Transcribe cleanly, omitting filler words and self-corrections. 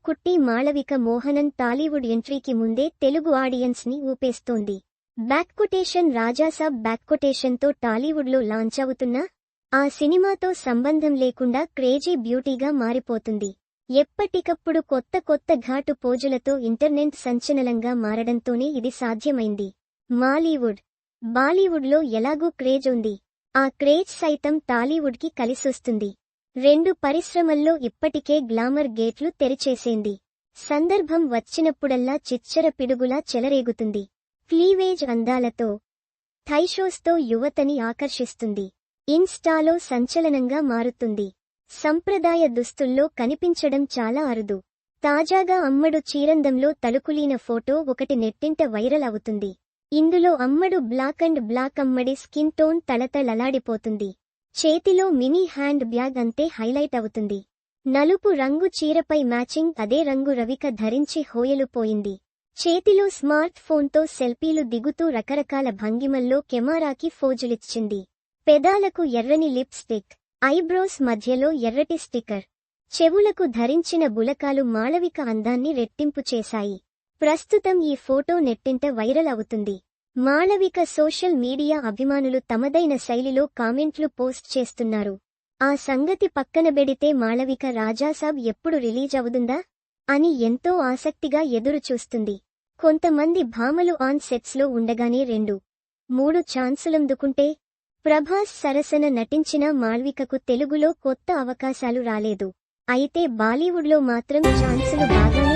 కుట్టి మాళవిక మోహనన్ టాలీవుడ్ ఎంట్రీకి ముందే తెలుగు ఆడియన్స్ ని ఊపేస్తోంది. బ్యాక్కొటేషన్ రాజాసాబ్ బ్యాక్కొటేషన్తో టాలీవుడ్లో లాంచ్ అవుతున్న ఆ సినిమాతో సంబంధం లేకుండా క్రేజీ బ్యూటీగా మారిపోతుంది. ఎప్పటికప్పుడు కొత్త కొత్త ఘాటు పోజులతో ఇంటర్నెట్ సంచలనంగా మారడంతోనే ఇది సాధ్యమైంది. బాలీవుడ్లో ఎలాగూ క్రేజ్ ఉంది. ఆ క్రేజ్ సైతం టాలీవుడ్కి కలిసొస్తుంది. రెండు పరిశ్రమల్లో ఇప్పటికే గ్లామర్ గేట్లు తెరిచేసేంది. సందర్భం వచ్చినప్పుడల్లా చిచ్చర పిడుగులా చెలరేగుతుంది. క్లీవేజ్ అందాలతో, థైషోస్తో యువతని ఆకర్షిస్తుంది. ఇన్స్టాలో సంచలనంగా మారుతుంది. సంప్రదాయ దుస్తుల్లో కనిపించడం చాలా అరుదు. తాజాగా అమ్మడు చీరందంలో తలుకులీన ఫోటో ఒకటి నెట్టింట వైరల్ అవుతుంది. ఇందులో అమ్మడు బ్లాక్ అండ్ బ్లాక్, అమ్మడి స్కిన్ టోన్ తళతళలాడిపోతుంది. చేతిలో మినీ హ్యాండ్ బ్యాగ్ అంతే హైలైట్ అవుతుంది. నలుపు రంగు చీరపై మ్యాచింగ్ అదే రంగు రవిక ధరించి హోయలుపోయింది. చేతిలో స్మార్ట్ ఫోన్తో సెల్ఫీలు దిగుతూ రకరకాల భంగిమల్లో కెమెరాకి ఫోజులిచ్చింది. పెదాలకు ఎర్రని లిప్స్టిక్, ఐబ్రోస్ మధ్యలో ఎర్రటి స్టిక్కర్, చెవులకు ధరించిన బులకాలు మాళవిక అందాన్ని రెట్టింపు చేశాయి. ప్రస్తుతం ఈ ఫోటో నెట్టింట వైరల్ అవుతుంది. మాళవిక సోషల్ మీడియా అభిమానులు తమదైన శైలిలో కామెంట్లు పోస్ట్ చేస్తున్నారు. ఆ సంగతి పక్కనబెడితే మాళవిక రాజాసాబ్ ఎప్పుడు రిలీజ్ అవుతుందా అని ఎంతో ఆసక్తిగా ఎదురు చూస్తుంది. కొంతమంది భామలు ఆన్ సెట్స్లో ఉండగానే 2-3 ఛాన్సులందుకుంటే ప్రభాస్ సరసన నటించిన మాళవికకు తెలుగులో కొత్త అవకాశాలు రాలేదు. అయితే బాలీవుడ్లో మాత్రం ఛాన్సులు బాగానే